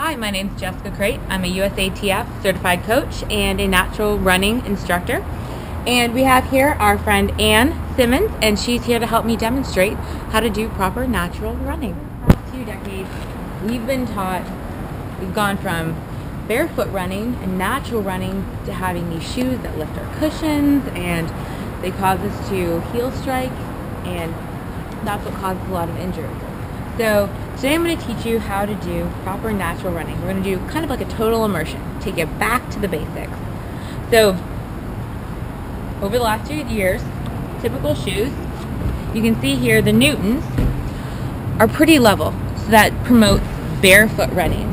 Hi, my name is Jessica Crate. I'm a USATF certified coach and a natural running instructor. And we have here our friend Ann Simmons, and she's here to help me demonstrate how to do proper natural running. For the past 2 decades, we've gone from barefoot running and natural running to having these shoes that lift our cushions, and they cause us to heel strike, and that's what causes a lot of injuries. So today I'm going to teach you how to do proper natural running. We're going to do kind of like a total immersion, take you back to the basics. So over the last 2 years, typical shoes, you can see here the Newtons are pretty level, so that promotes barefoot running.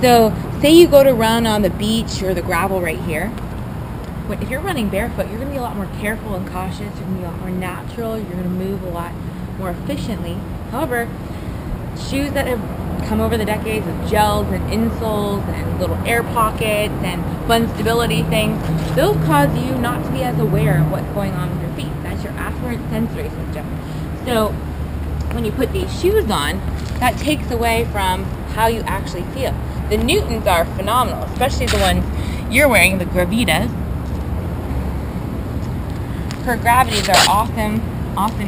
So say you go to run on the beach or the gravel right here. If you're running barefoot, you're going to be a lot more careful and cautious. You're going to be a lot more natural. You're going to move a lot more efficiently. However, shoes that have come over the decades with gels and insoles and little air pockets and fun stability things, those cause you not to be as aware of what's going on with your feet. That's your afferent sensory system. So when you put these shoes on, that takes away from how you actually feel. The Newtons are phenomenal, especially the ones you're wearing, the Gravitas. Her Gravities are awesome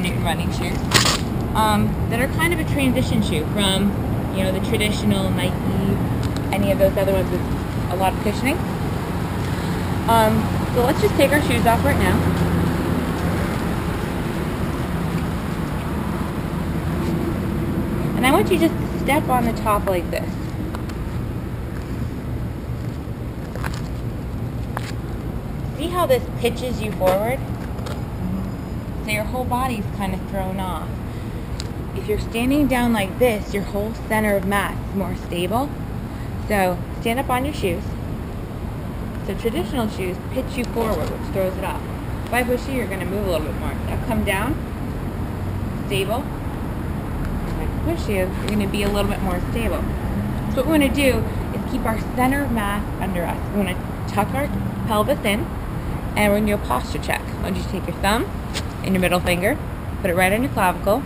Newton running shoes. That are kind of a transition shoe from, the traditional Nike, any of those other ones with a lot of cushioning. So let's just take our shoes off right now. And I want you just to step on the top like this. See how this pitches you forward? So your whole body's kind of thrown off. If you're standing down like this, your whole center of mass is more stable. So stand up on your shoes. So traditional shoes pitch you forward, which throws it off. If I push you, you're going to move a little bit more. Now come down, stable. If I push you, you're going to be a little bit more stable. So what we're going to do is keep our center of mass under us. We're going to tuck our pelvis in, and we're going to do a posture check. I want you to take your thumb and your middle finger, put it right on your clavicle,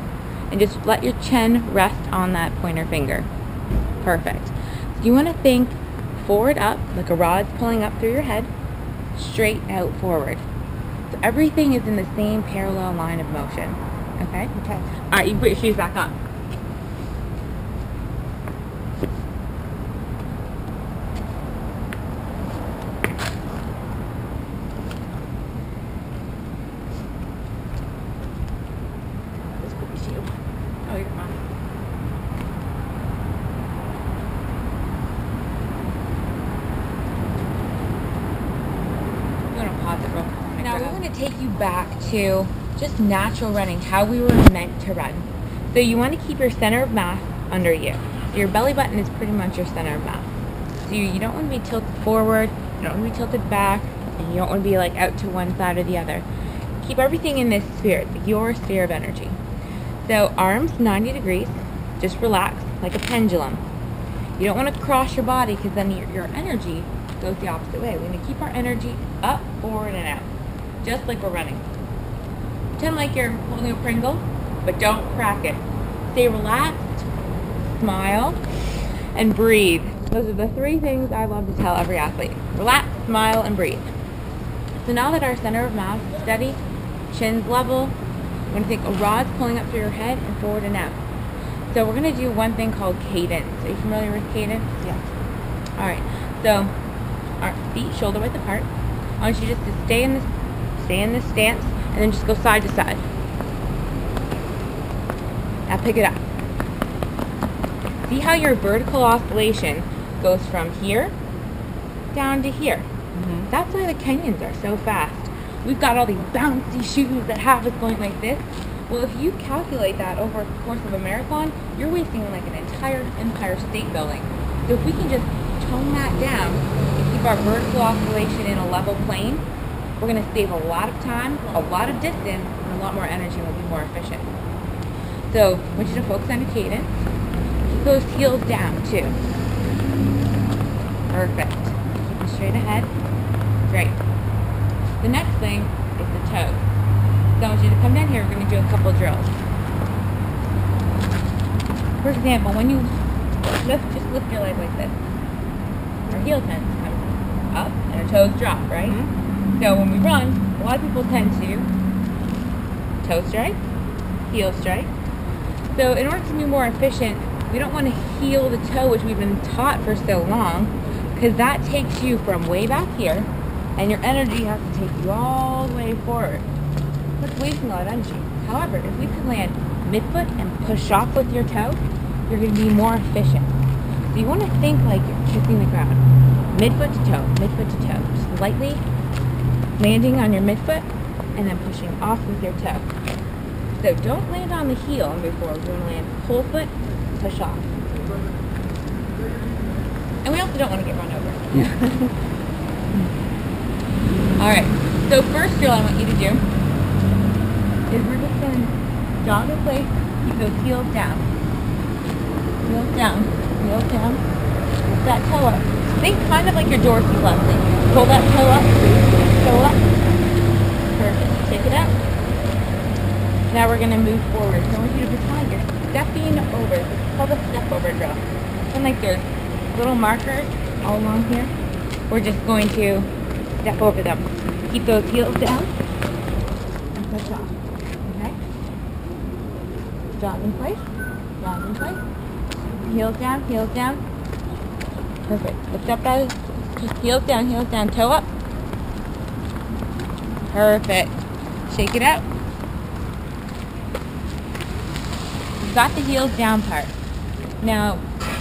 and just let your chin rest on that pointer finger. Perfect. So you want to think forward up, like a rod's pulling up through your head, straight out forward. So everything is in the same parallel line of motion. Okay? Okay. All right, you can put your shoes back on. Oh, you're fine. I'm going to pause it real quick. Now we're going to take you back to just natural running, how we were meant to run. So you want to keep your center of mass under you. Your belly button is pretty much your center of mass. So you don't want to be tilted forward, you don't want to be tilted back, and you don't want to be like out to one side or the other. Keep everything in this sphere, your sphere of energy. So arms 90 degrees, just relax like a pendulum. You don't want to cross your body because then your energy goes the opposite way. We're going to keep our energy up, forward, and out, just like we're running. Pretend like you're holding a Pringle, but don't crack it. Stay relaxed, smile, and breathe. Those are the 3 things I love to tell every athlete. Relax, smile, and breathe. So now that our center of mass is steady, chin's level, we're going to think a rod's pulling up through your head and forward and out. So we're going to do one thing called cadence. Are you familiar with cadence? Yeah. Alright, so our feet shoulder width apart. I want you just to stay in this stance and then just go side to side. Now pick it up. See how your vertical oscillation goes from here down to here. That's why the Kenyans are so fast. We've got all these bouncy shoes that have us going like this. Well, if you calculate that over the course of a marathon, you're wasting like an entire Empire State Building. So if we can just tone that down and keep our vertical oscillation in a level plane, we're going to save a lot of time, a lot of distance, and a lot more energy, and we'll be more efficient. So I want you to focus on your cadence. Keep those heels down too. Perfect. Keep them straight ahead. Great. The next thing is the toes. So I want you to come down here, we're going to do a couple drills. For example, when you Just lift your leg like this. Our heel tends to come up and our toes drop, right? Mm-hmm. So when we run, a lot of people tend to toe strike, heel strike. So in order to be more efficient, we don't want to heel the toe, which we've been taught for so long, because that takes you from way back here, and your energy has to take you all the way forward. That's wasting a lot of energy. However, if we could land midfoot and push off with your toe, you're going to be more efficient. So you want to think like you're kissing the ground. Midfoot to toe, midfoot to toe. Just lightly landing on your midfoot and then pushing off with your toe. So don't land on the heel and move forward. You want to land whole foot, push off. And we also don't want to get run over. Yeah. Alright, so first drill I want you to do is we're just going to jog in place, keep those heels down. Heels down, heels down. Lift that toe up. Think kind of like your dorsey Leslie. Pull that toe up, toe up. Perfect. Take it out. Now we're going to move forward. So I want you to pretend you're stepping over. It's called a step over drill. And like there's little markers all along here. We're just going to step over them. Keep those heels down and push off. Okay? Jog in place. Jog in place. Heels down, heels down. Perfect. Lift up that. Just heels down, toe up. Perfect. Shake it out. You've got the heels down part. Now,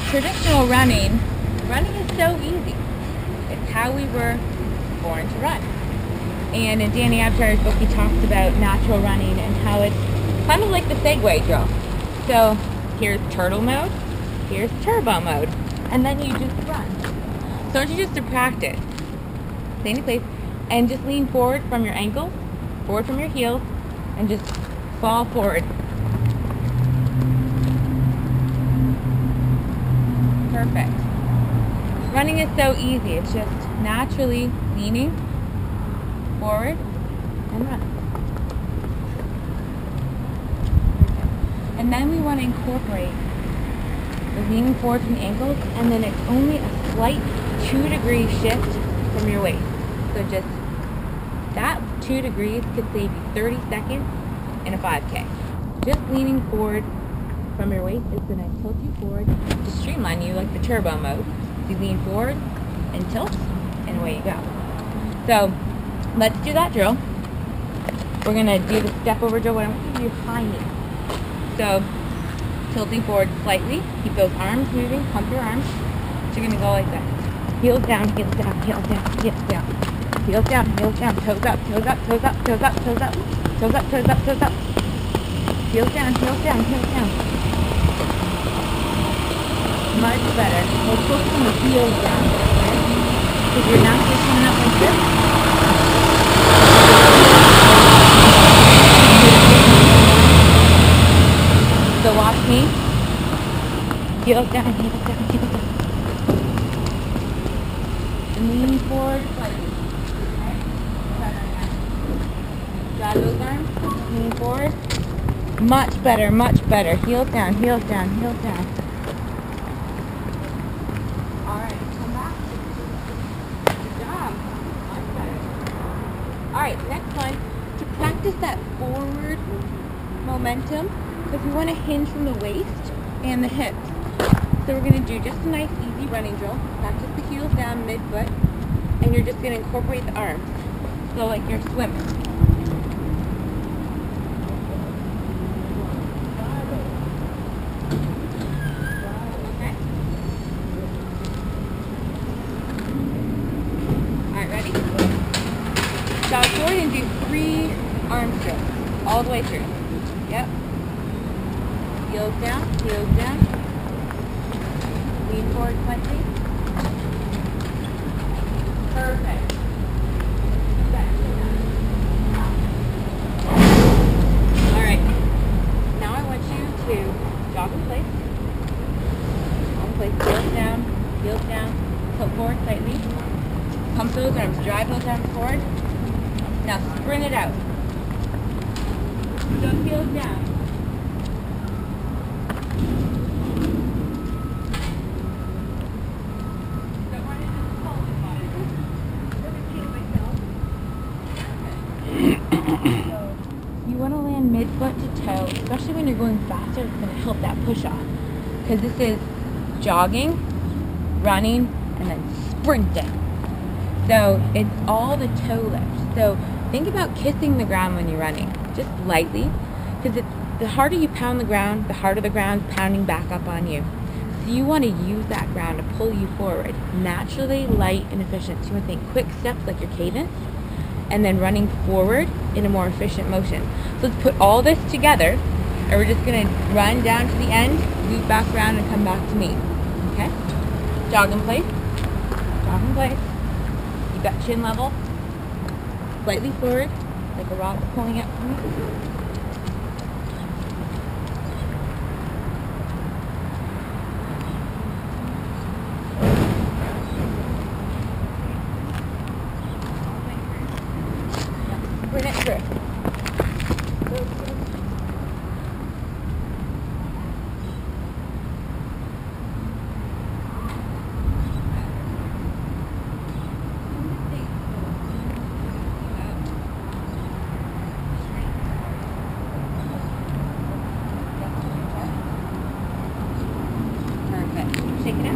traditional running is so easy. It's how we were born to run. And in Danny Abshire's book, he talks about natural running and how it's kind of like the Segway drill. So here's turtle mode, here's turbo mode, and then you just run. So I want you just to practice. Stay in place and just lean forward from your ankles, forward from your heels, and just fall forward. Perfect. Running is so easy. It's just naturally leaning forward and run. And then we want to incorporate the leaning forward from the ankles, and then it's only a slight 2-degree shift from your waist. So just that 2 degrees could save you 30 seconds in a 5K. Just leaning forward from your waist is going to tilt you forward to streamline you like the turbo mode. You lean forward and tilt, and away you go. So let's do that drill. We're going to do the step over drill. What I want you to do behind me. So tilting forward slightly. Keep those arms moving. Pump your arms. So you're going to go like that. Heels down, heels down, heels down, heels down. Heels down, heels down. Toes up, toes up, toes up, toes up, toes up. Toes up, toes up, toes up. Heels down, heels down, heels down. Much better. We're focusing the heels down, okay? Because you're now just coming up like this. So watch me. Heels down, heels down, heels down. And lean forward slightly. Okay? Drag those arms. Lean forward. Much better, much better. Heels down, heels down, heels down. Alright, come back. Good job. Much better. Alright, next one. To practice that forward momentum, because we want to hinge from the waist and the hips. So we're going to do just a nice easy running drill. Practice the heels down mid-foot, and you're just going to incorporate the arms. So like you're swimming. Okay? Alright, ready? Jog forward and do 3 arm strokes all the way through. Yep. Heels down, heels down. Lean forward slightly. Perfect. Alright. Now I want you to jog in place. Heels down, tilt forward slightly. Pump those arms, drive those arms forward. Now sprint it out. So heels down. right foot to toe, especially when you're going faster, it's going to help that push off. Because this is jogging, running, and then sprinting. So it's all the toe lift. So think about kissing the ground when you're running, just lightly, because the harder you pound the ground, the harder the ground's pounding back up on you. So you want to use that ground to pull you forward, naturally, light, and efficient. So you want to think quick steps like your cadence, and then running forward in a more efficient motion. So let's put all this together, and we're just going to run down to the end, loop back around, and come back to me. Okay? Jog in place. Jog in place. Keep that chin level. Slightly forward, like a rock pulling up from you. Bring it through. Perfect. Shake it out.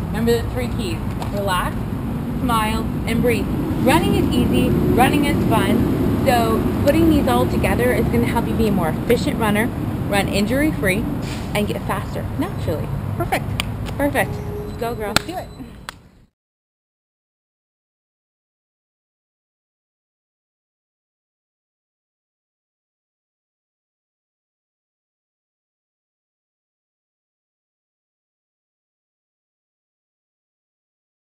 Remember the 3 keys. Relax, smile, and breathe. Running is easy, running is fun, so putting these all together is going to help you be a more efficient runner, run injury-free, and get faster naturally. Perfect. Perfect. Go, girl. Let's do it.